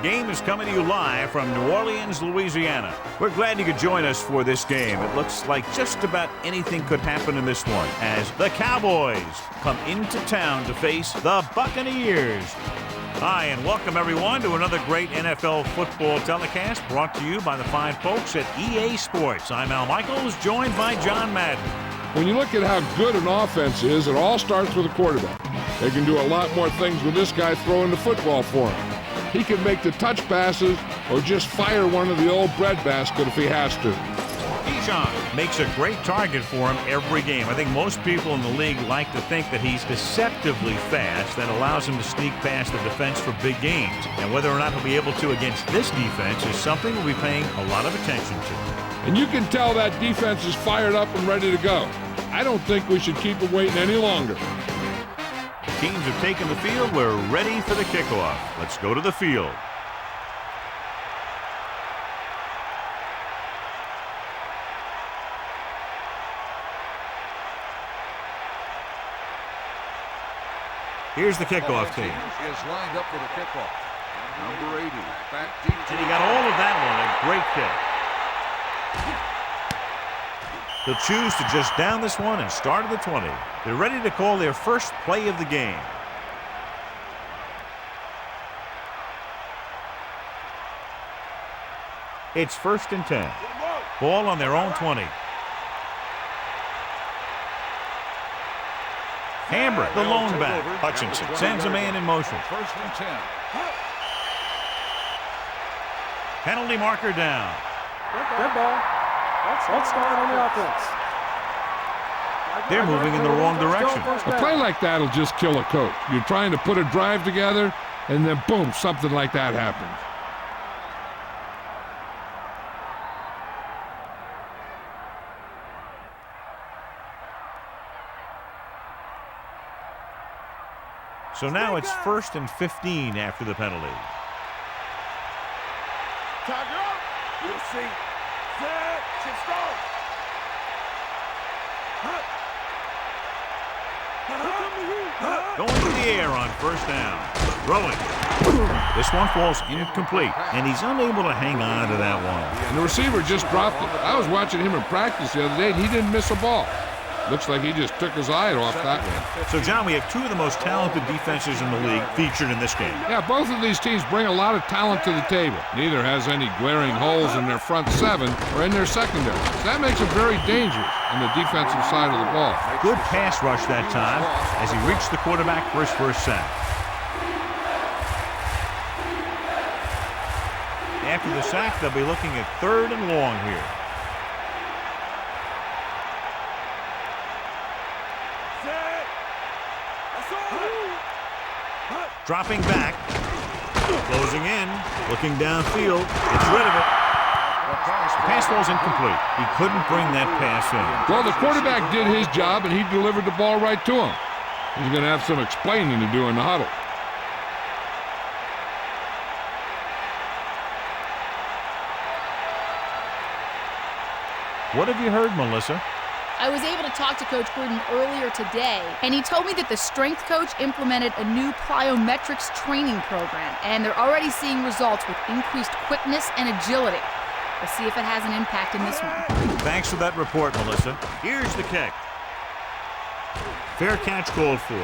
game is coming to you live from New Orleans, Louisiana. We're glad you could join us for this game. It looks like just about anything could happen in this one as the Cowboys come into town to face the Buccaneers. Hi, and welcome everyone to another great NFL football telecast brought to you by the fine folks at EA Sports. I'm Al Michaels, joined by John Madden. When you look at how good an offense is, it all starts with a quarterback. They can do a lot more things with this guy throwing the football for him. He can make the touch passes or just fire one of the old breadbasket if he has to. Bijan makes a great target for him every game. I think most people in the league like to think that he's deceptively fast. That allows him to sneak past the defense for big gains. And whether or not he'll be able to against this defense is something we'll be paying a lot of attention to. And you can tell that defense is fired up and ready to go. I don't think we should keep them waiting any longer. Teams have taken the field. We're ready for the kickoff. Let's go to the field. Here's the kickoff team. Is lined up for the kickoff. Number 80, back deep. And he got all of that one. A great kick. They'll choose to just down this one and start at the 20. They're ready to call their first play of the game. It's 1st and 10. Ball on their own 20. Hambrick, the lone back. Hutchinson sends a man in motion. 1st and 10. Penalty marker down. Good ball. Let's start on the offense. They're moving in the wrong direction. A play like that will just kill a coach. You're trying to put a drive together, and then boom, something like that happens. So now it's 1st and 15 after the penalty. You'll see. Set. Should start. Going to the air on 1st down. Throwing. This one falls incomplete, and he's unable to hang on to that one. And the receiver just dropped it. I was watching him in practice the other day, and he didn't miss a ball. Looks like he just took his eye off that one. So, John, we have two of the most talented defenses in the league featured in this game. Yeah, both of these teams bring a lot of talent to the table. Neither has any glaring holes in their front seven or in their secondary. So that makes it very dangerous on the defensive side of the ball. Good pass rush that time as he reached the quarterback for his first sack. After the sack, they'll be looking at 3rd and long here. Dropping back, closing in, looking downfield, gets rid of it. The pass falls incomplete. He couldn't bring that pass in. Well, the quarterback did his job, and he delivered the ball right to him. He's going to have some explaining to do in the huddle. What have you heard, Melissa? I was able to talk to Coach Gruden earlier today, and he told me that the strength coach implemented a new plyometrics training program, and they're already seeing results with increased quickness and agility. We'll see if it has an impact in this one. Thanks for that report, Melissa. Here's the kick. Fair catch called for.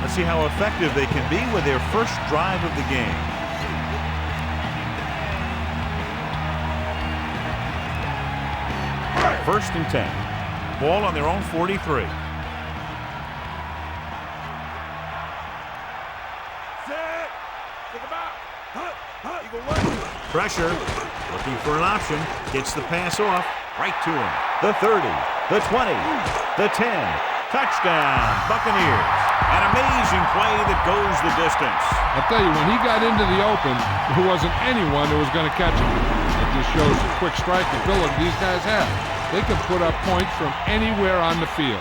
Let's see how effective they can be with their first drive of the game. First and 10. Ball on their own 43. Pressure. Looking for an option. Gets the pass off. Right to him. The 30. The 20. The 10. Touchdown, Buccaneers. An amazing play that goes the distance. I'll tell you, when he got into the open, there wasn't anyone who was going to catch him. It just shows the quick strike ability these guys have. They can put up points from anywhere on the field.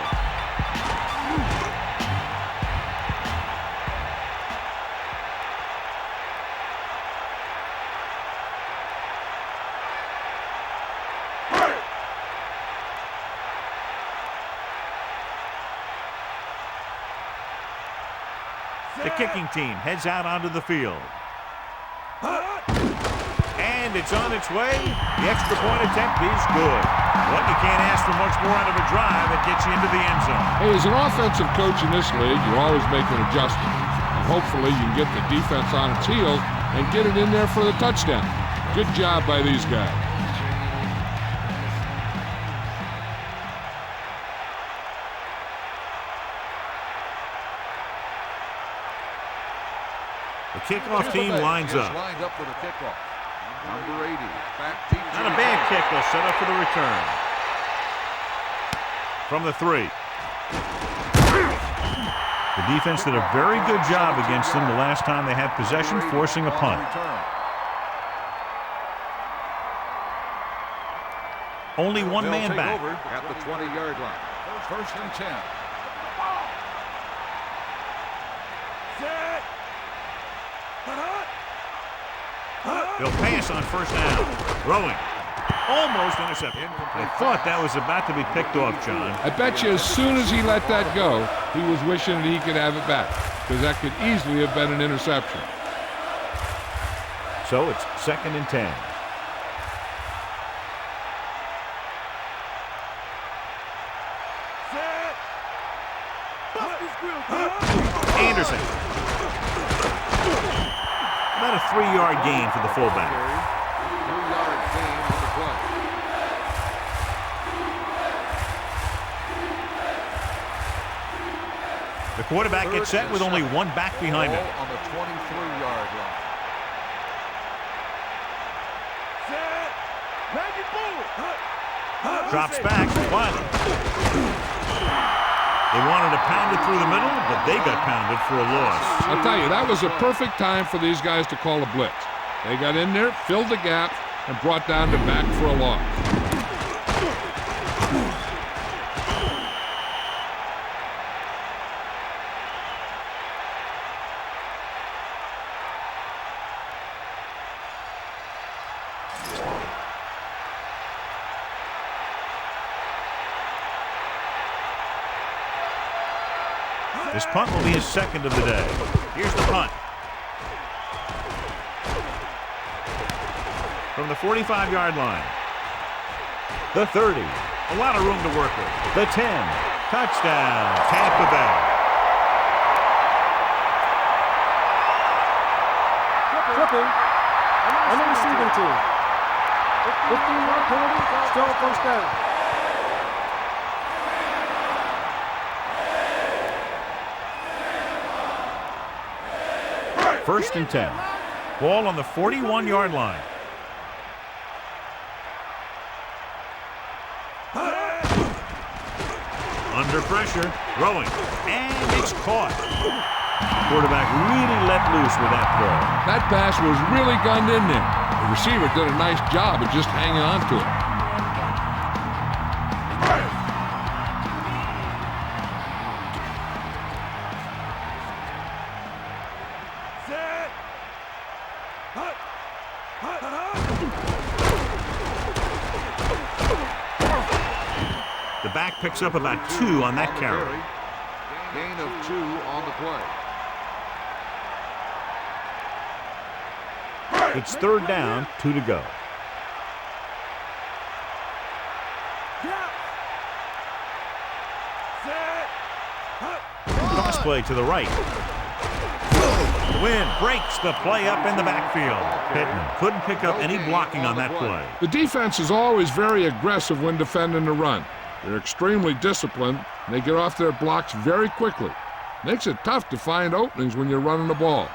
The kicking team heads out onto the field. it's on its way. The extra point attempt is good. Well, you can't ask for much more out of a drive that gets you into the end zone. Hey, as an offensive coach in this league, you're always making adjustments. And hopefully you can get the defense on its heels and get it in there for the touchdown. Good job by these guys. The kickoff team lines up. Lined up for the kickoff. Number 80, back deep. Not a bad kick. They'll set up for the return. From the 3. The defense did a very good job against them the last time they had possession, forcing a punt. Only one man back. At the 20-yard line. First and 10. They'll pass on first down. Throwing. Almost intercepted. I thought that was about to be picked off, John. I bet you as soon as he let that go, he was wishing that he could have it back, because that could easily have been an interception. So it's 2nd and 10. Anderson. About a 3-yard gain for the fullback. 2-yard gain on the play. The quarterback gets set with only one back behind him. On the 23-yard line. Drops back. One. They wanted to pound it through the middle, but they got pounded for a loss. I'll tell you, that was a perfect time for these guys to call a blitz. They got in there, filled the gap, and brought down the back for a loss. This punt will be his second of the day. Here's the punt. From the 45-yard line. The 30. A lot of room to work with. The 10. Touchdown, Tampa Bay. Tripping on the receiving team. 15-yard penalty, still first down. First and 10. Ball on the 41-yard line. Under pressure, throwing, and it's caught. Quarterback really let loose with that throw. That pass was really gunned in there. The receiver did a nice job of just hanging on to it. The back picks up about 2 on that carry. Gain of 2 on the play. It's 3rd down, 2 to go. Cross play to the right. Win breaks the play up in the backfield. Pittman couldn't pick up any blocking on that play. The defense is always very aggressive when defending the run. They're extremely disciplined, and they get off their blocks very quickly. Makes it tough to find openings when you're running the ball.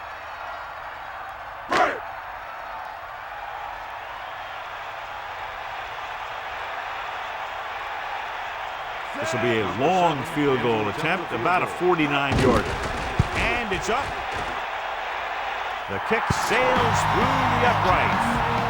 This will be a long field goal attempt, about a 49-yarder. And it's up. The kick sails through the uprights.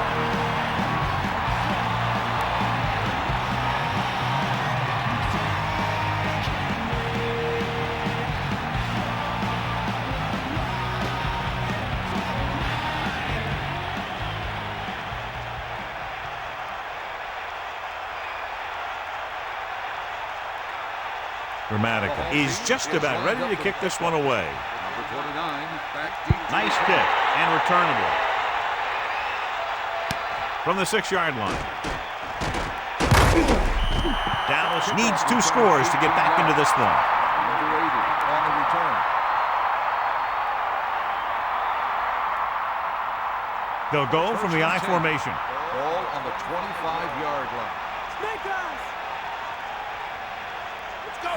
Dramatica is just about ready to kick this one away. Number 29, back deep. Nice kick and returnable. from the 6-yard line. Dallas needs 2 scores to get back into this one. Number 80 on the return. They'll go from the I formation. Ball on the 25-yard line. Snake eyes. Let's go.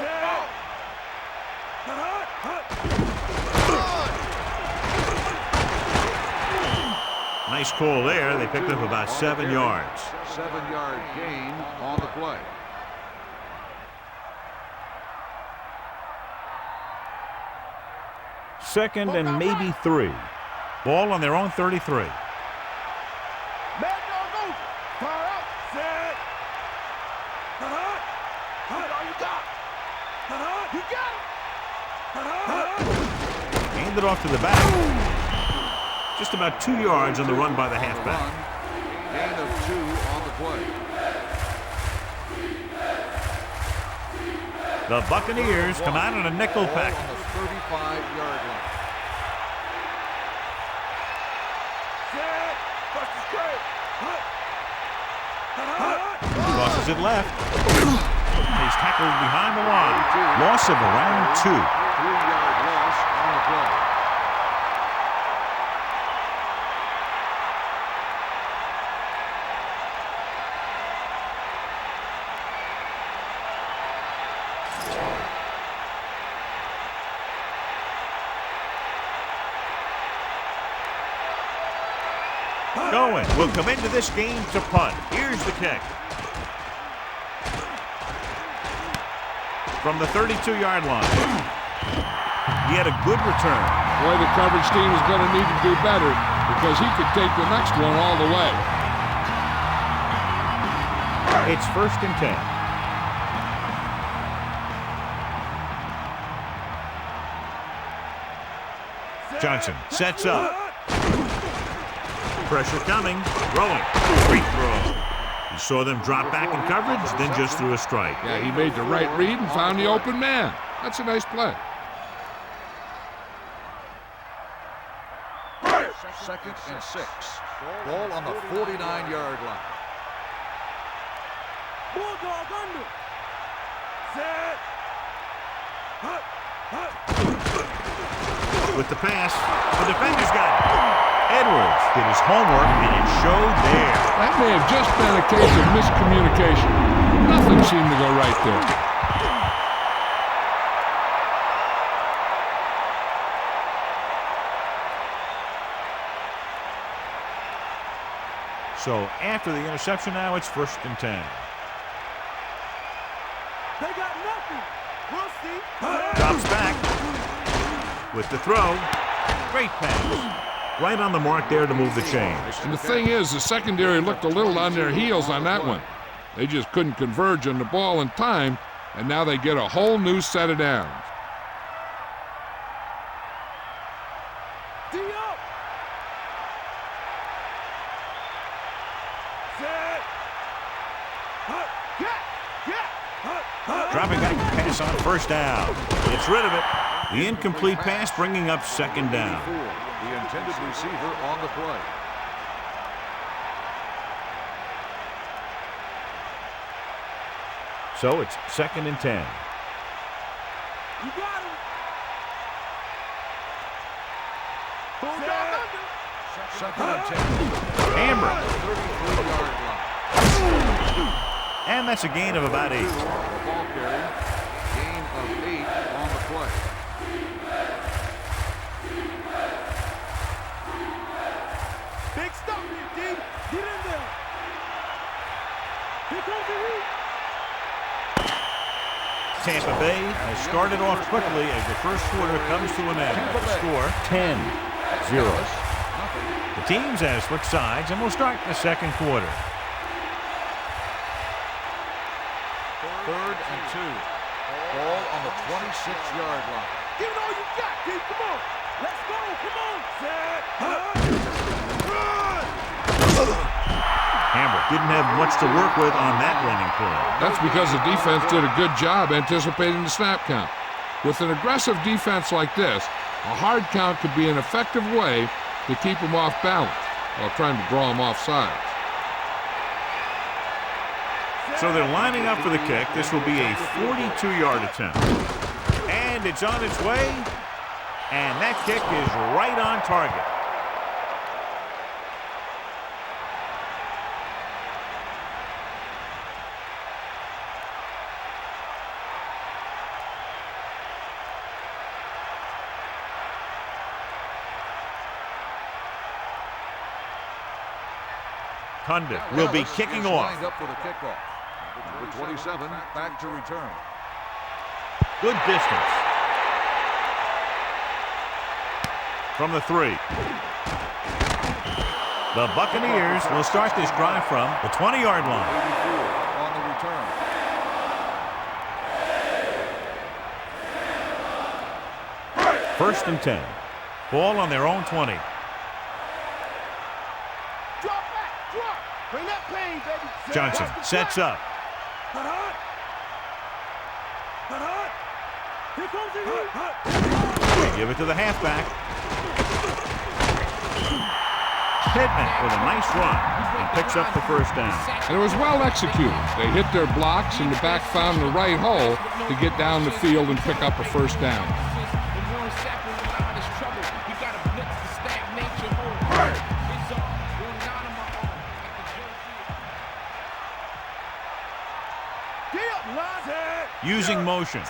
Nice call there. They picked up about 7 yards. 7-yard gain on the play. Second and maybe 3. Ball on their own 33. Hand it off to the back. Just about 2 yards on the run by the halfback. Gain of 2 on the play. The Buccaneers come out in a nickel pack. On the 35-yard line. Crosses it left. He's tackled behind the line. Loss of around 2. 3-yard loss on the play. Going will come into this game to punt. Here's the kick. From the 32-yard line. He had a good return. Boy, the coverage team is going to need to do better because he could take the next one all the way. It's 1st and 10. Johnson sets up. Pressure coming. Throwing. Great throw. He saw them drop back in coverage, then just threw a strike. Yeah, he made the right read and found the open man. That's a nice play. 2nd and 6. Ball on the 49-yard line. Bulldog under. Set. With the pass, the defender's got it. Edwards did his homework, and it showed there. That may have just been a case of miscommunication. Nothing seemed to go right there. So after the interception now, it's 1st and 10. They got nothing. We'll see. Drops back with the throw. Great pass. Right on the mark there to move the chains. And the thing is, the secondary looked a little on their heels on that one. They just couldn't converge on the ball in time, and now they get a whole new set of downs. Dropping back to pass on 1st down. Gets rid of it. The incomplete pass bringing up 2nd down. The intended receiver on the play. So it's 2nd and 10. You got him. 2nd and 10. Hammer. 33-yard line. And that's a gain of about 8. Ball carry. Gain of 8 on the play. Big stop here, D. Get in there. Here comes the heat. Tampa Bay has started off quickly as the first quarter comes to an end. The score 10-0. The teams have switched sides and will start the 2nd quarter. 3rd and 2. Ball on the 26-yard line. Give it all you got, D. Come on. Let's go. Come on. Set. Hammer didn't have much to work with on that running play. That's because the defense did a good job anticipating the snap count. With an aggressive defense like this, a hard count could be an effective way to keep them off balance while trying to draw them off sides. So they're lining up for the kick. This will be a 42-yard attempt. And it's on its way. And that kick is right on target. Condon will be kicking off. Lined up for the kickoff. Number 27 back to return. Good distance. From the 3. The Buccaneers will start this drive from the 20-yard line. 84 on the return. First and 10. Ball on their own 20. Bring that pain, baby. Johnson sets up. Here comes the heat. They give it to the halfback. Pittman with a nice run and picks up the first down. And it was well executed. They hit their blocks, and the back found the right hole to get down the field and pick up a first down. Using motion.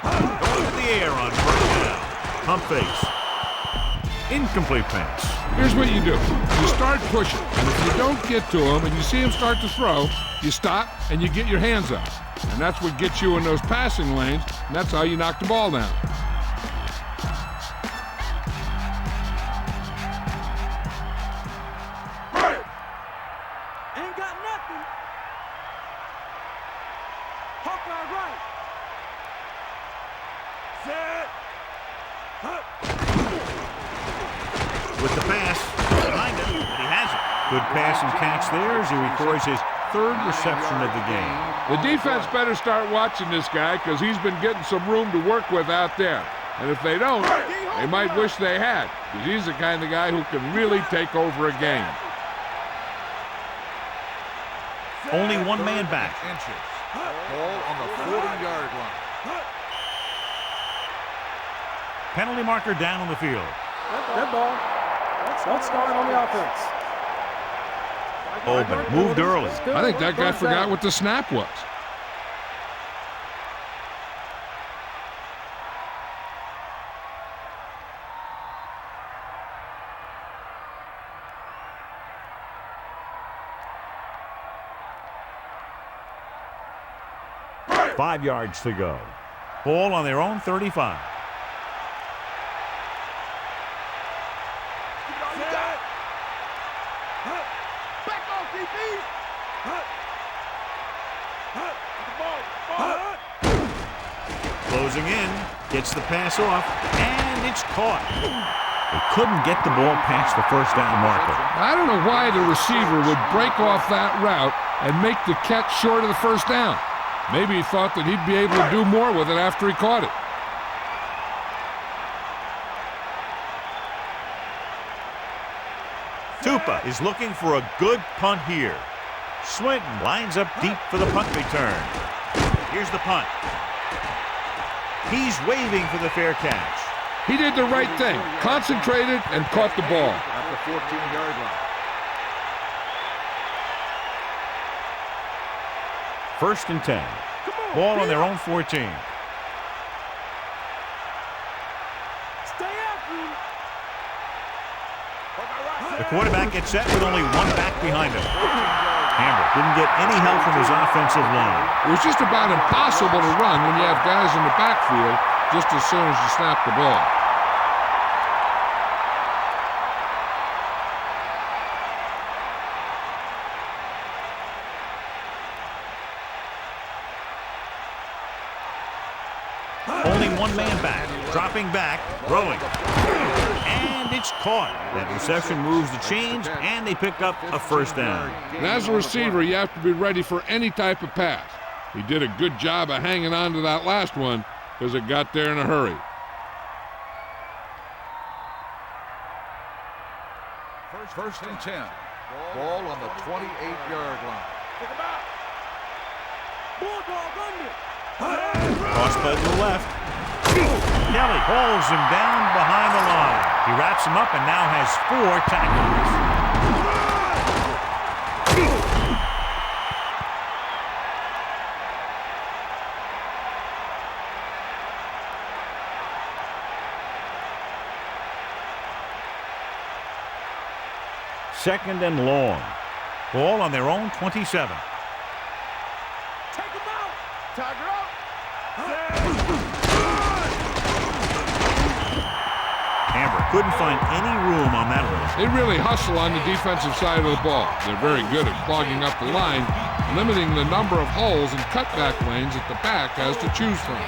Going to the air on first down. Pump fakes. Incomplete pass. Here's what you do. You start pushing, and if you don't get to him and you see him start to throw, you stop and you get your hands up. And that's what gets you in those passing lanes, and that's how you knock the ball down. Ain't got nothing. Hawkeye right. Set. With the pass behind him, and he has it. Good pass and catch there as he records his 3rd reception of the game. The defense better start watching this guy because he's been getting some room to work with out there. And if they don't, they might wish they had, because he's the kind of guy who can really take over a game. Only one man back. Inches. Ball on the 40-yard line. Penalty marker down on the field. Good ball. Let's start on the offense. Oben moved early. I think that guy forgot what the snap was. Five yards to go. Ball on their own 35. Closing in, gets the pass off, and it's caught. They couldn't get the ball past the first down marker. I don't know why the receiver would break off that route and make the catch short of the first down. Maybe he thought that he'd be able to do more with it after he caught it. Tupa is looking for a good punt here. Swinton lines up deep for the punt return. Here's the punt. He's waving for the fair catch. He did the right thing, concentrated and caught the ball. At the 14-yard line. First and 10. Ball on their own 14. Stay after him. The quarterback gets set with only one back behind him. Hammer didn't get any help from his offensive line. It was just about impossible to run when you have guys in the backfield just as soon as you snap the ball. Only one man back, dropping back, throwing. And it's caught. That reception moves the chains, and they pick up a first down. And as a receiver, you have to be ready for any type of pass. He did a good job of hanging on to that last one because it got there in a hurry. First and 10. Ball on the 28-yard line. Cross play to the left. Kelly holds him down behind the line. He wraps him up and now has 4 tackles. Second and long. Ball on their own 27. Take him out. Tiger out. Amber couldn't find any room on that one. They really hustle on the defensive side of the ball. They're very good at clogging up the line, limiting the number of holes and cutback lanes that the back has to choose from.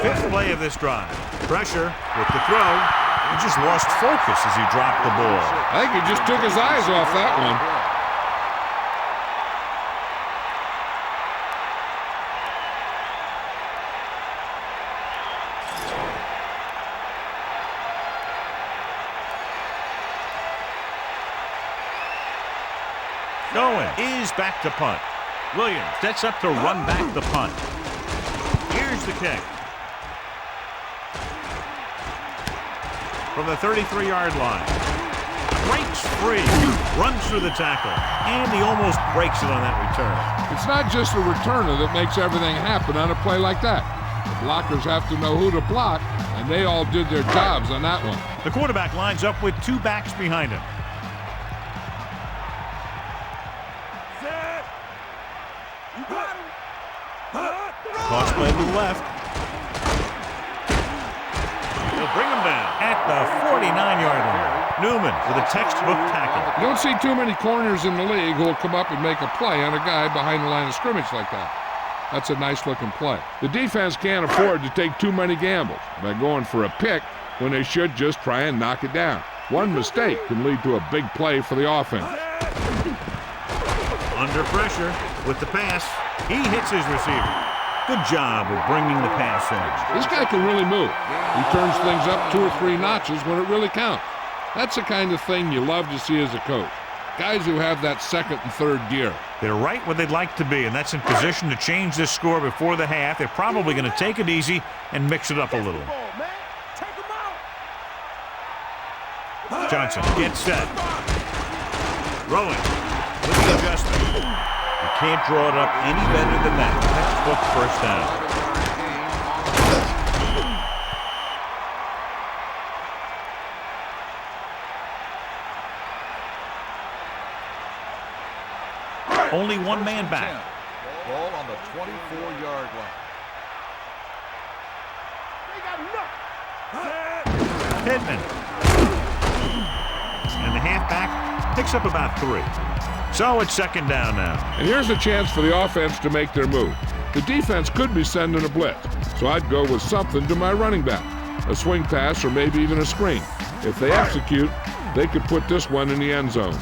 Fifth play of this drive. Pressure with the throw. He just lost focus as he dropped the ball. I think he just took his eyes off that one. Going is back to punt. Williams sets up to run back the punt. Here's the kick. From the 33-yard line. Breaks free. Runs through the tackle. And he almost breaks it on that return. It's not just a returner that makes everything happen on a play like that. The blockers have to know who to block, and they all did their jobs on that one. The quarterback lines up with 2 backs behind him. Cross play to the left. They'll bring him down at the 49-yard line. Newman with a textbook tackle. You don't see too many corners in the league who will come up and make a play on a guy behind the line of scrimmage like that. That's a nice-looking play. The defense can't afford to take too many gambles by going for a pick when they should just try and knock it down. One mistake can lead to a big play for the offense. Under pressure with the pass. He hits his receiver. Good job of bringing the pass in. This guy can really move. He turns things up 2 or 3 notches when it really counts. That's the kind of thing you love to see as a coach. Guys who have that second and third gear. They're right where they'd like to be, and that's in position to change this score before the half. They're probably going to take it easy and mix it up a little. Johnson gets set. Rolling with the adjustment. You can't draw it up any better than that. Textbook first down. Only one man back. Ball on the 24-yard line. Pittman. And the halfback picks up about 3. So it's second down now. And here's a chance for the offense to make their move. The defense could be sending a blitz, so I'd go with something to my running back. A swing pass or maybe even a screen. If they execute, they could put this one in the end zone.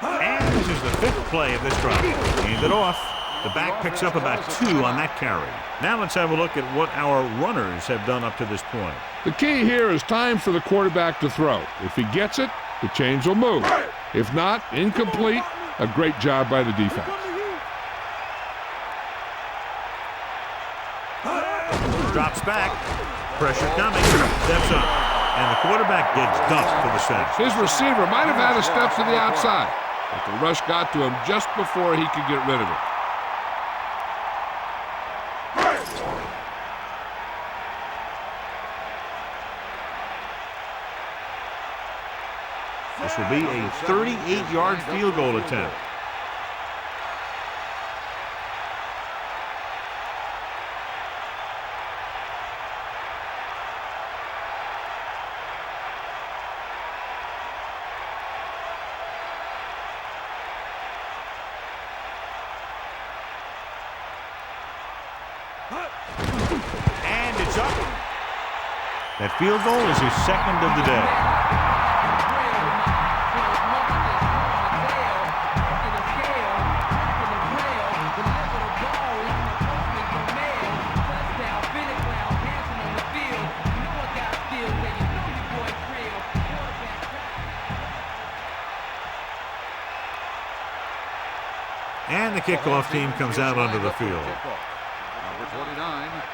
And this is the 5th play of this drive. Hand it off. The back picks up about 2 on that carry. Now let's have a look at what our runners have done up to this point. The key here is time for the quarterback to throw. If he gets it, the chains will move. If not, incomplete, a great job by the defense. Drops back. Pressure coming. Steps up. And the quarterback gets dumped for the sack. His receiver might have had a step to the outside, but the rush got to him just before he could get rid of it. This will be a 38-yard field goal attempt. And it's up. That field goal is his 2nd of the day. And the kickoff team comes out onto the field. Number 29,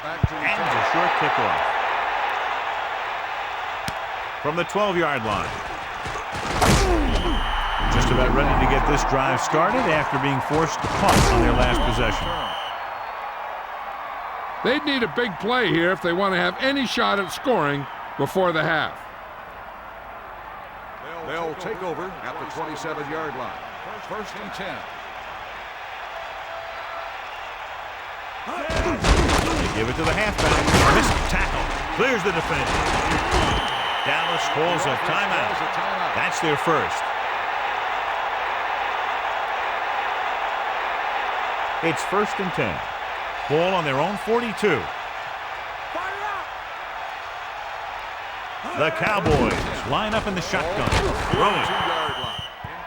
back to And it's a short kickoff. From the 12-yard line. Just about ready to get this drive started after being forced to punt on their last possession. They'd need a big play here if they want to have any shot at scoring before the half. They'll take over at the 27-yard line. First and 10. They give it to the halfback. Missed tackle. Clears the defender. Dallas calls a timeout. That's their first. It's first and 10. Ball on their own 42. The Cowboys line up in the shotgun. Rolling.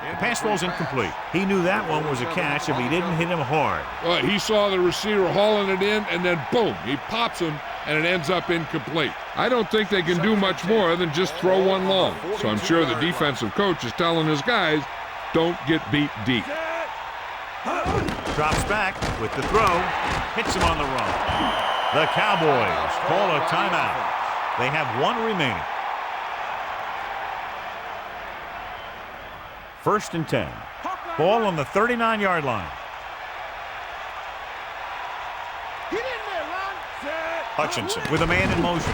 The pass falls incomplete. He knew that one was a catch if he didn't hit him hard. Well, he saw the receiver hauling it in, and then boom, he pops him, and it ends up incomplete. I don't think they can do much more than just throw one long. So I'm sure the defensive coach is telling his guys, don't get beat deep. Drops back with the throw. Hits him on the run. The Cowboys call a timeout. They have one remaining. First and 10. Ball on the 39-yard line. Hutchinson with a man in motion.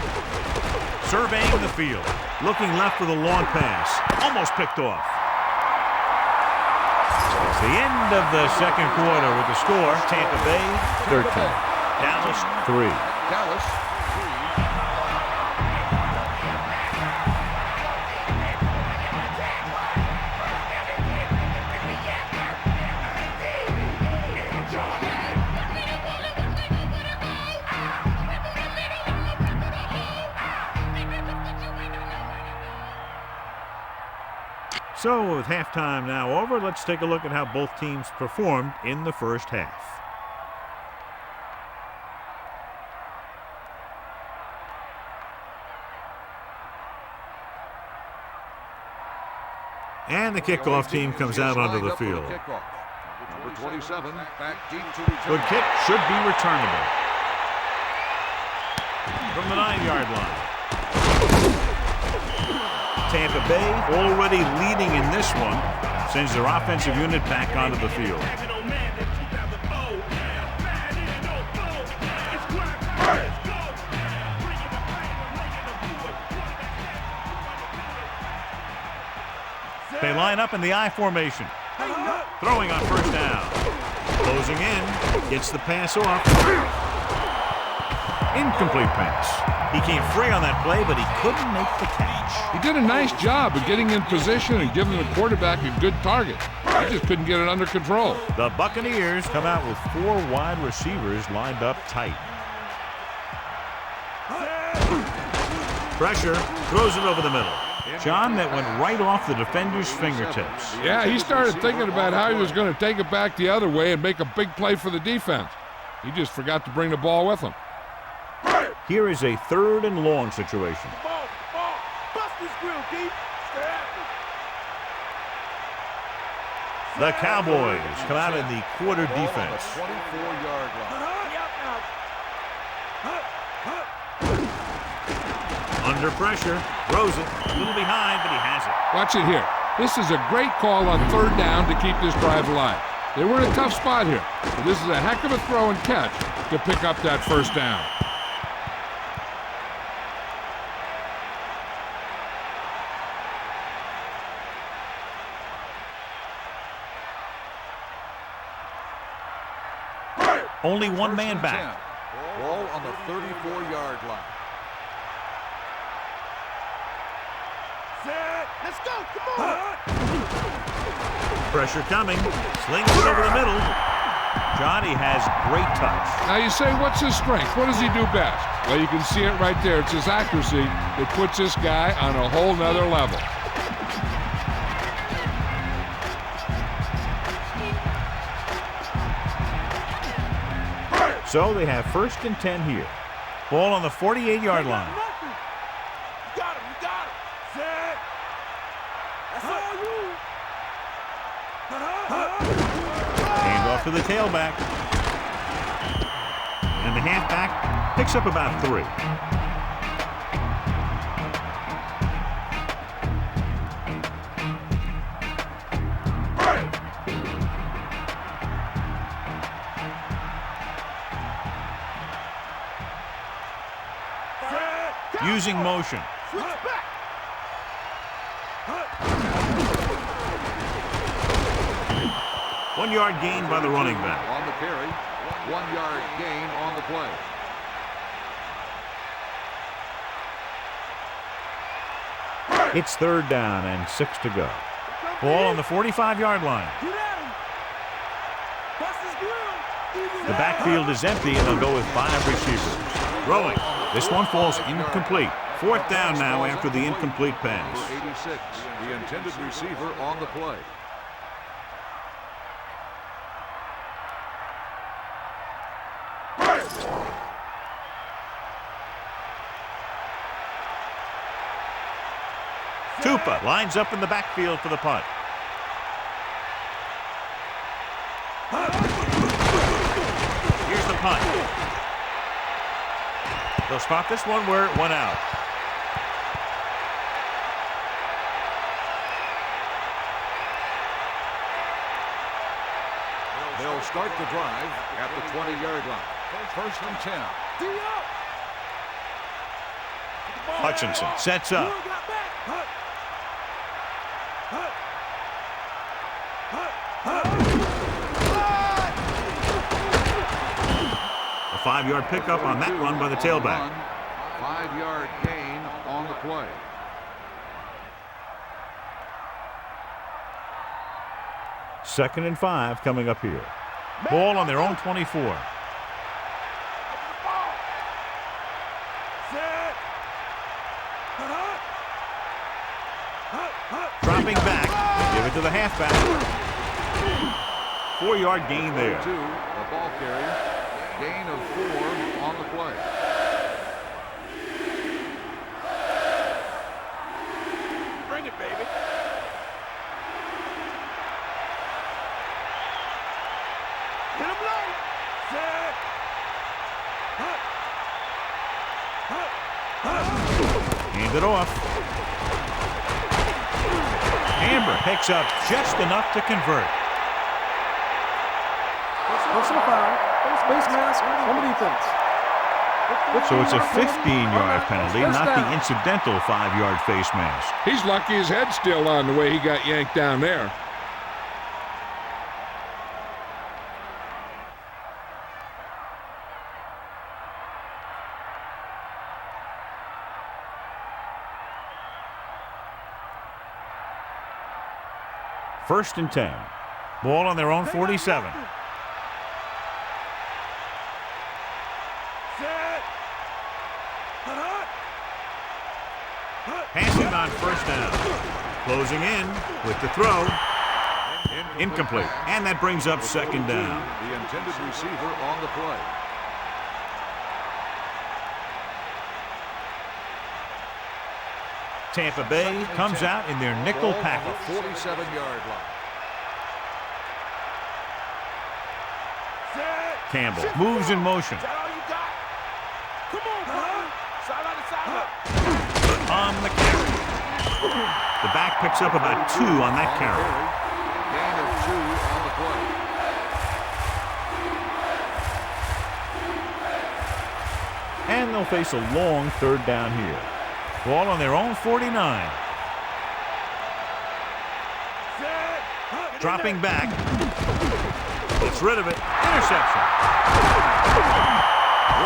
Surveying the field. Looking left for the long pass. Almost picked off. It's the end of the second quarter with the score. Tampa Bay 13. Dallas 3. Dallas 3. So with halftime now over, let's take a look at how both teams performed in the first half. And the kickoff team comes out onto the field. Number 27, back deep to return. Good kick should be returnable. From the 9-yard line. Tampa Bay already leading in this one, sends their offensive unit back onto the field. They line up in the I formation. Throwing on first down. Closing in, gets the pass off. Incomplete pass. He came free on that play, but he couldn't make the catch. He did a nice job of getting in position and giving the quarterback a good target. He just couldn't get it under control. The Buccaneers come out with 4 wide receivers lined up tight. Pressure, throws it over the middle. John, that went right off the defender's fingertips. Yeah, he started thinking about how he was going to take it back the other way and make a big play for the defense. He just forgot to bring the ball with him. Here is a 3rd and long situation. The Cowboys come out in the quarter defense. 24-yard line. Under pressure, throws it. A little behind, but he has it. Watch it here. This is a great call on 3rd down to keep this drive alive. They were in a tough spot here, but this is a heck of a throw and catch to pick up that first down. Only one man back. Ball on the 34-yard line. Let's go, come on! Pressure coming. Slings it over the middle. Johnny has great touch. Now you say, what's his strength? What does he do best? Well, you can see it right there. It's his accuracy that puts this guy on a whole nother level. So they have 1st and 10 here. Ball on the 48-yard line. You got him. Set. That's all you. Hand Off to the tailback. And the halfback picks up about 3. Using motion. 1 yard gain by the running back. On the carry, 1 yard gain on the play. It's 3rd down and 6 to go. Ball on the 45-yard line. The backfield is empty, and they'll go with 5 receivers. Throwing. This one falls incomplete. 4th down now after the incomplete pass. Number 86, the intended receiver on the play. Tupa lines up in the backfield for the punt. Here's the punt. They'll spot this one where it went out. They'll start the drive at the 20-yard line. 1st and 10. Hutchinson sets up. A 5-yard pickup on that run by the tailback. 5-yard gain on the play. Second and 5 coming up here. Ball on their own 24. Dropping back. Give it to the halfback. 4-yard gain there. The ball carrier. Gain of 4 on the play. Bring it, baby. Hit him low. Set. Hand it off. Amber picks up just enough to convert. Personal foul. Face mask on the defense. So it's a 15-yard penalty, not the incidental 5-yard face mask. He's lucky his head's still on the way he got yanked down there. First and 10. Ball on their own 47. Passing on 1st down. Closing in with the throw. Incomplete. And that brings up 2nd down. The intended receiver on the play. Tampa Bay comes out in their nickel package. 47-yard line. Campbell moves in motion. On the carry. The back picks up about 2 on that carry. Gain of 2 on the play. And they'll face a long 3rd down here. Ball on their own 49. Dropping back. Gets rid of it. Interception.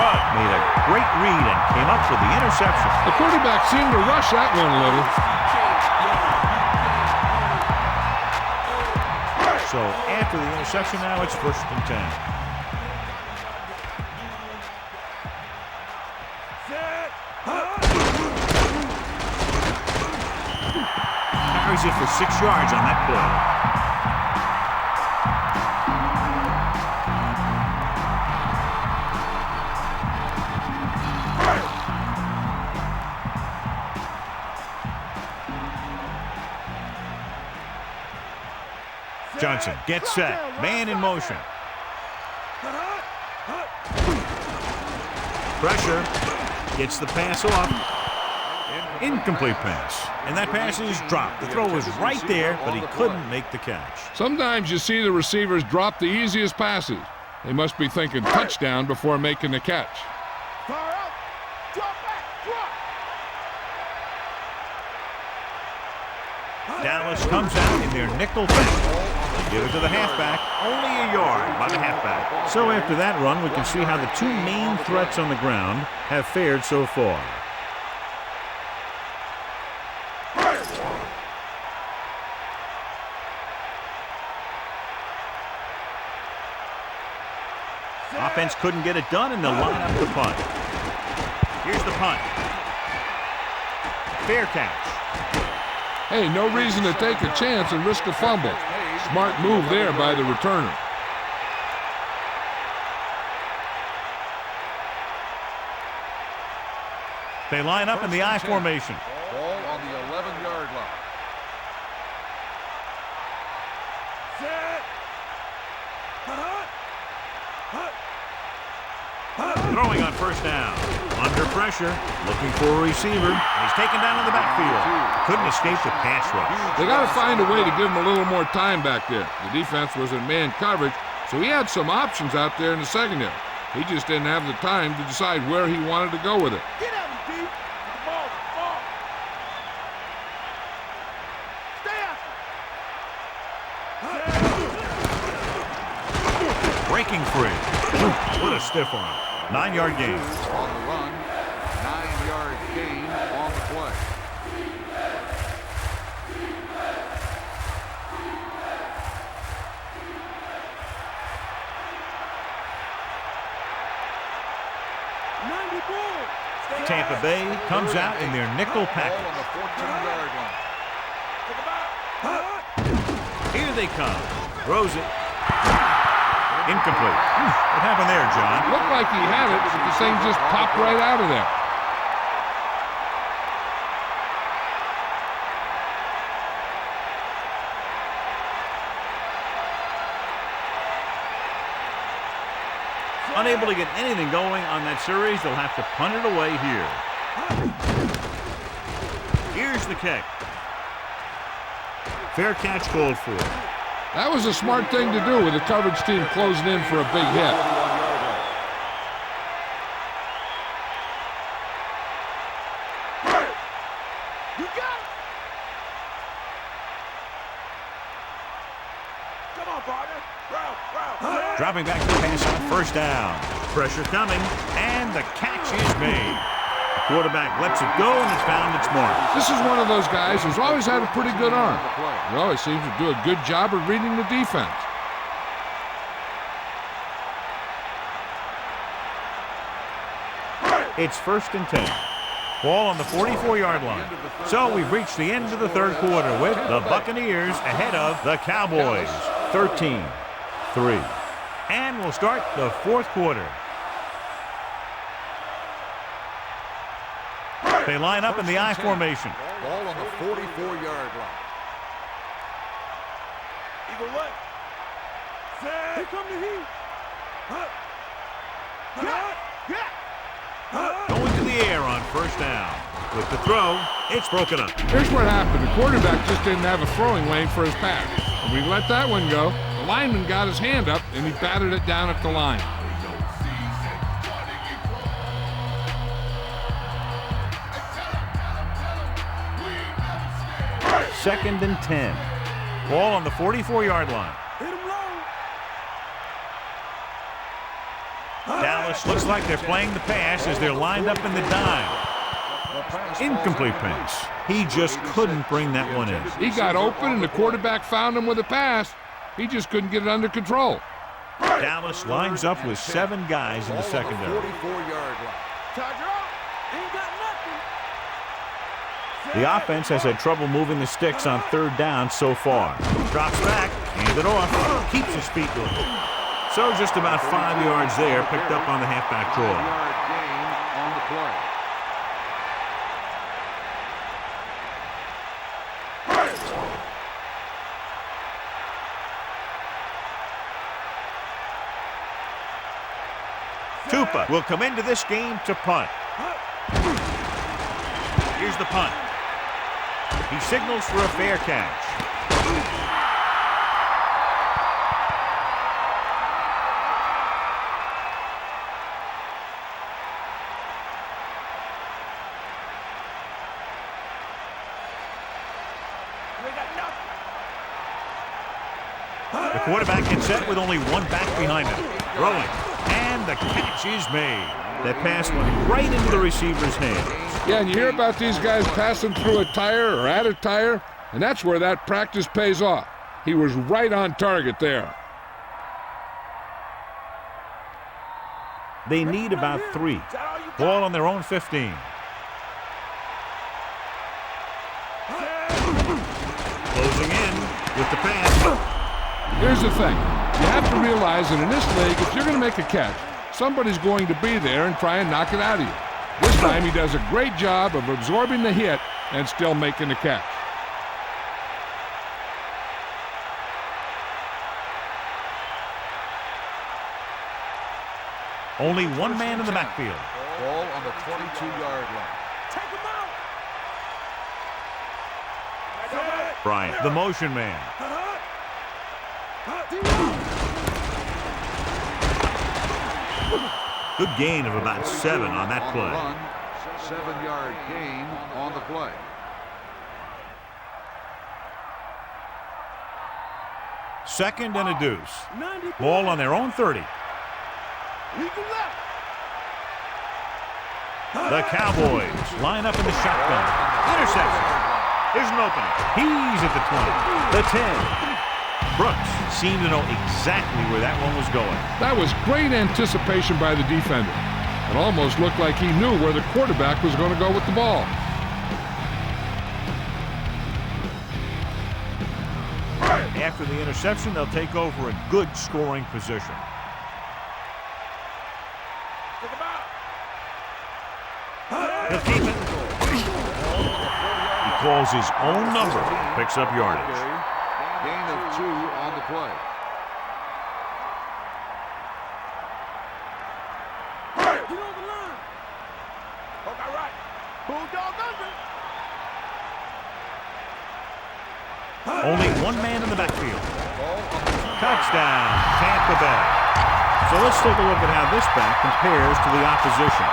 Rudd made a great read and came up with the interception. The quarterback seemed to rush that one a little. So after the interception now, it's 1st and 10. Carries it for 6 yards on that play. Johnson gets set. Man in motion. Pressure. Gets the pass off. Incomplete pass. And that pass is dropped. The throw was right there, but he couldn't make the catch. Sometimes you see the receivers drop the easiest passes. They must be thinking touchdown before making the catch. Dallas comes out in their nickel back. They give it to the halfback. Only a yard by the halfback. So after that run, we can see how the two main threats on the ground have fared so far. Offense couldn't get it done, and they'll line up the punt. Here's the punt. Fair catch. Hey, no reason to take a chance and risk a fumble. Smart move there by the returner. They line up in the I formation. Ball on the 11-yard line. Throwing on first down. Under pressure. Looking for a receiver. He's taken down in the backfield. Couldn't escape the pass rush. They got to find a way to give him a little more time back there. The defense was in man coverage, so he had some options out there in the secondary. He just didn't have the time to decide where he wanted to go with it. Get out of deep. Ball. Stay out. Breaking free. What a stiff arm. 9-yard gain. On the run, 9-yard gain on the play. Tampa Bay comes out in their nickel Ball package. on the 14-yard line. Here they come. Throws it. Incomplete. What happened there, John? Looked like he had it, but the thing just popped right out of there. Unable to get anything going on that series, they'll have to punt it away here. Here's the kick. Fair catch called for. That was a smart thing to do with the coverage team closing in for a big hit. You got it. Come on, partner. Dropping back to the pass on first down. Pressure coming, and the catch is made. The quarterback lets it go, and it's found its mark. This is one of those guys who's always had a pretty good arm. He always seems to do a good job of reading the defense. It's 1st and 10. Ball on the 44-yard line. So we've reached the end of the third quarter with the Buccaneers ahead of the Cowboys. 13-3. And we'll start the fourth quarter. They line up in the I formation. Ball on the 44-yard line. Eagle left. Here come the heat. Going to the air on first down. With the throw, it's broken up. Here's what happened. The quarterback just didn't have a throwing lane for his pass. And we let that one go. The lineman got his hand up, and he batted it down at the line. Second and 10. Ball on the 44-yard line. Hit him low. Dallas looks like they're playing the pass as they're lined up in the dime. Incomplete pass. He just couldn't bring that one in. He got open, and the quarterback found him with a pass. He just couldn't get it under control. Dallas lines up with 7 guys in the secondary. 44-yard line. Charger up. Ain't got nothing. The offense has had trouble moving the sticks on third down so far. Drops back, hands it off, keeps his feet moving. So just about 5 yards there, picked up on the halfback draw. 5-yard gain on the play. Tupa will come into this game to punt. Here's the punt. He signals for a fair catch. The quarterback gets set with only one back behind him. Throwing. And the catch is made. That pass went right into the receiver's hands. Yeah, and you hear about these guys passing through a tire or at a tire, and that's where that practice pays off. He was right on target there. They need about 3. Ball on their own 15. Closing in with the pass. Here's the thing. You have to realize that in this league, if you're going to make a catch, somebody's going to be there and try and knock it out of you. This time he does a great job of absorbing the hit and still making the catch. Only one man in the backfield. Ball on the 22-yard line. Bryant, the motion man. Good gain of about 7 on that play. 7-yard gain on the play. Second and a deuce. Ball on their own 30. The Cowboys line up in the shotgun. Interception. There's an opening. He's at the 20. The 10. Brooks seemed to know exactly where that one was going. That was great anticipation by the defender. It almost looked like he knew where the quarterback was going to go with the ball. After the interception, they'll take over a good scoring position. He'll keep it. He calls his own number, picks up yardage. Gain of 2 on the play. Only one man in the backfield. Touchdown, Tampa Bay. So let's take a look at how this back compares to the opposition.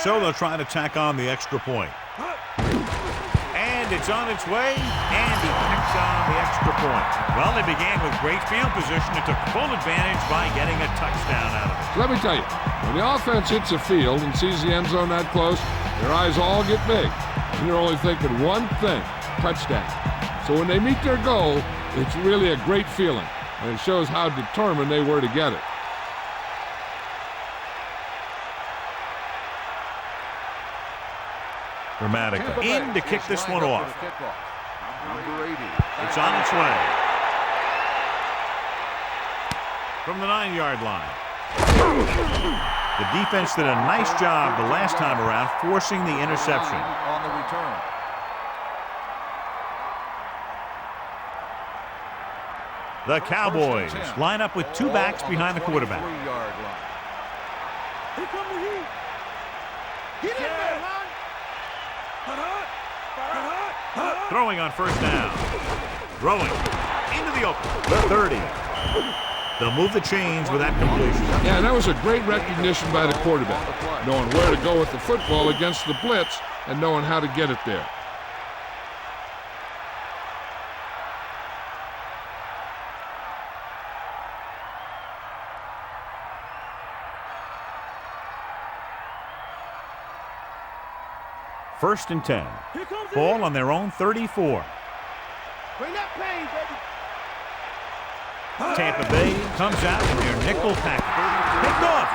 So they'll try to tack on the extra point. And it's on its way, and he picks on the extra point. Well, they began with great field position and took full advantage by getting a touchdown out of it. Let me tell you, when the offense hits the field and sees the end zone that close, their eyes all get big. And they're only thinking one thing, touchdown. So when they meet their goal, it's really a great feeling. And it shows how determined they were to get it. Dramatica in to kick this one off. Number 80. It's on its way. From the 9-yard line. The defense did a nice job the last time around forcing the interception. On the return. The Cowboys line up with 2 backs behind the quarterback. 3-yard line. Here come the heat. Get in there, man. Throwing on first down. Throwing into the open. The 30. They'll move the chains with that completion. Yeah, that was a great recognition by the quarterback, knowing where to go with the football against the blitz and knowing how to get it there. First and 10. Ball on their own 34. Bring that pain, baby. Tampa Bay comes out in their nickel package. Picked off.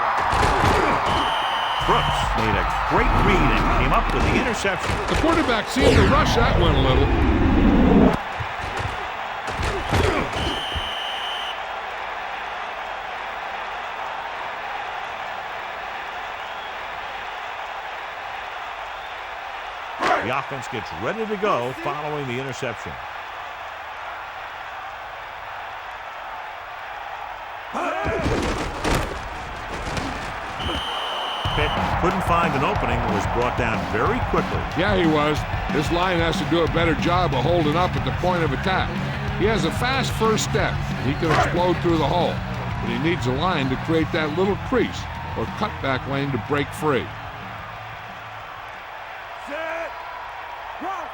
Brooks made a great read and came up with the interception. The quarterback seemed to rush that one a little. The offense gets ready to go following the interception. Pitt couldn't find an opening and was brought down very quickly. Yeah, he was. This line has to do a better job of holding up at the point of attack. He has a fast first step. He can explode through the hole. But he needs a line to create that little crease or cutback lane to break free. Set. Run.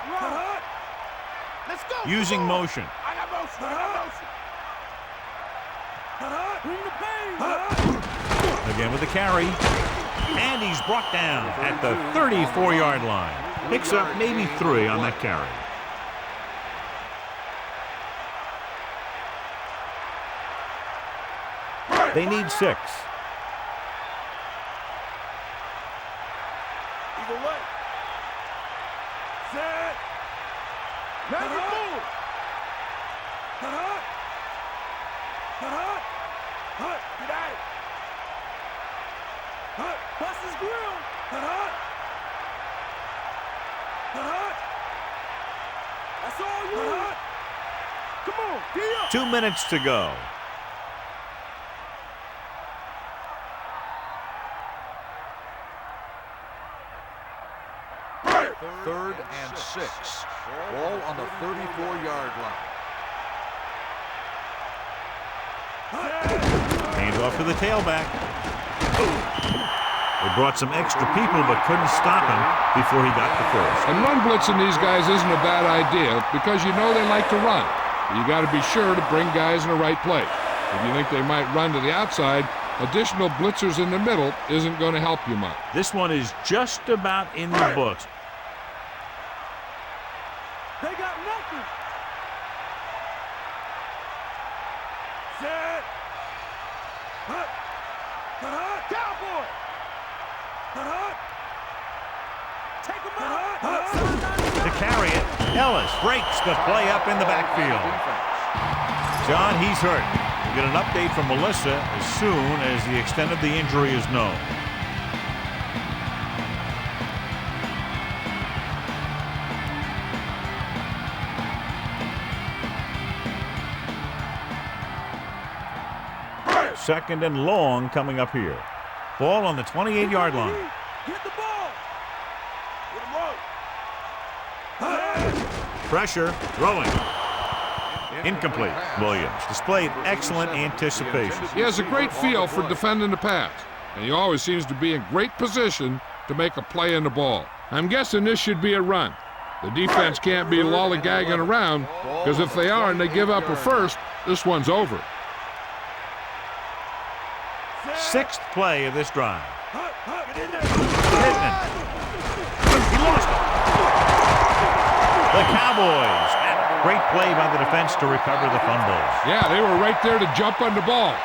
Let's go. Using motion. I got motion. Bring the pain. Again with the carry. And he's brought down at the 34-yard line. Picks up maybe 3 on that carry. They need 6. Either way. Set. Now you move. Get at it. Bust his grill. That's all you. Come on, get up. 2 minutes to go. Third and 6. Ball on the 34-yard line. Hands off to the tailback. They brought some extra people but couldn't stop him before he got the first. And run blitzing these guys isn't a bad idea because you know they like to run. You got to be sure to bring guys in the right place. If you think they might run to the outside, additional blitzers in the middle isn't going to help you much. This one is just about in the books. They got nothing. Set. Cowboy. Take him out. To carry it, Ellis breaks the play up in the backfield. John, he's hurt. We'll get an update from Melissa as soon as the extent of the injury is known. Second and long coming up here. Ball on the 28-yard line. Get the ball. Get him right. Pressure, throwing. Incomplete. Williams displayed excellent anticipation. He has a great feel for defending the pass, and he always seems to be in great position to make a play in the ball. I'm guessing this should be a run. The defense can't be lollygagging around, because if they are and they give up a first, this one's over. 6th play of this drive. Pittman. He lost it. The Cowboys. Great play by the defense to recover the fumble. Yeah, they were right there to jump on the ball.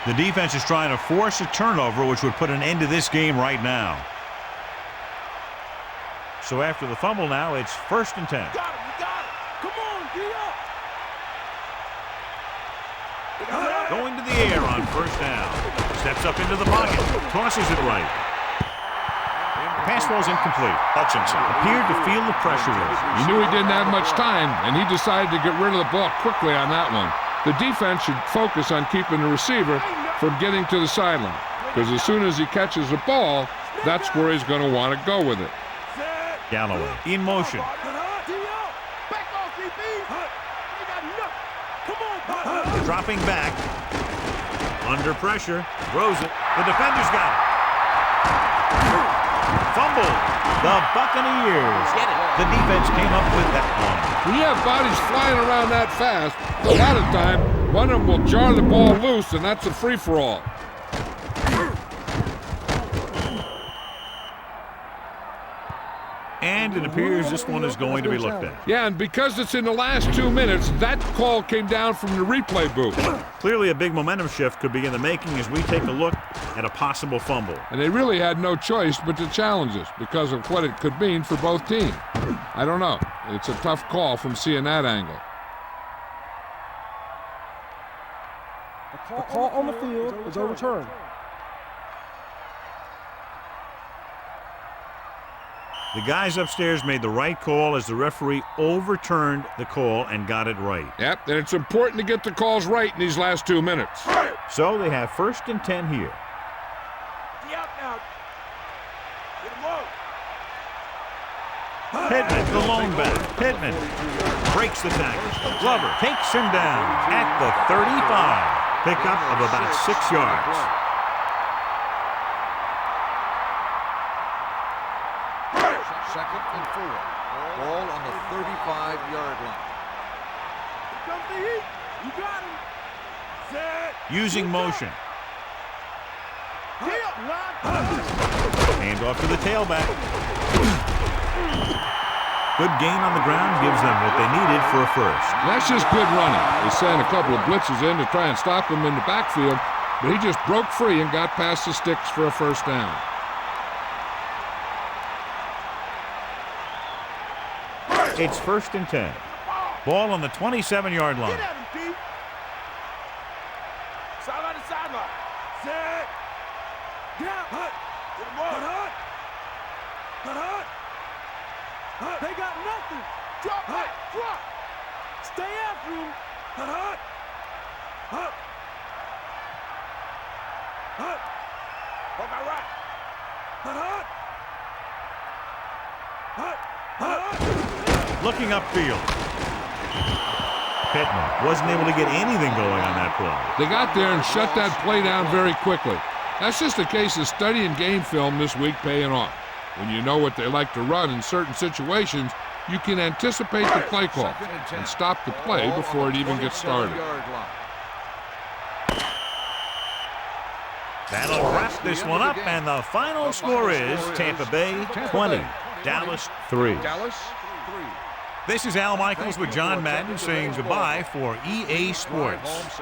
The defense is trying to force a turnover, which would put an end to this game right now. So after the fumble now, it's 1st and 10. You got it. Come on, D-up. Going to the air on 1st down. Steps up into the pocket. Tosses it right. Pass ball's incomplete. Hutchinson appeared to feel the pressure. He knew he didn't have much time, and he decided to get rid of the ball quickly on that one. The defense should focus on keeping the receiver from getting to the sideline, because as soon as he catches the ball, that's where he's going to want to go with it. Galloway in motion. Dropping back. Under pressure. Throws it. The defender's got it. Fumble. The Buccaneers get it. The defense came up with that one. When you have bodies flying around that fast, a lot of time, one of them will jar the ball loose, and that's a free-for-all. And it appears this one is going to be looked at. Yeah, and because it's in the last 2 minutes, that call came down from the replay booth. Clearly a big momentum shift could be in the making as we take a look at a possible fumble. And they really had no choice but to challenge us because of what it could mean for both teams. I don't know. It's a tough call from seeing that angle. The call on the field is overturned. The guys upstairs made the right call as the referee overturned the call and got it right. Yep, and it's important to get the calls right in these last 2 minutes. So they have 1st and 10 here. Pittman, the lone back. Pittman breaks the tackle. Glover takes him down at the 35. Pickup of about 6 yards. Second and 4. Ball on the 35-yard line. Here comes the heat. You got him. Set. Using motion. Hand off to the tailback. Good gain on the ground gives them what they needed for a first. That's just good running. They sent a couple of blitzes in to try and stop him in the backfield, but he just broke free and got past the sticks for a first down. It's 1st and 10. Ball on the 27-yard line. Get at him, Pete. Sideline to sideline. Set. Yeah. Hut. Get him on. Hut. Hut. Hut. They got nothing. Drop. Hut. Drop. Stay after him. Hut. Hut. Hut. Hut. Hold my right. Hut. Hut. Hut. Hut. Looking upfield. Pittman wasn't able to get anything going on that play. They got there and shut that play down very quickly. That's just a case of studying game film this week paying off. When you know what they like to run in certain situations, you can anticipate the play call and stop the play before it even gets started. That'll wrap this one up, and the final score is Tampa Bay 20, Dallas 3. This is Al Michaels with John Madden saying goodbye for EA Sports.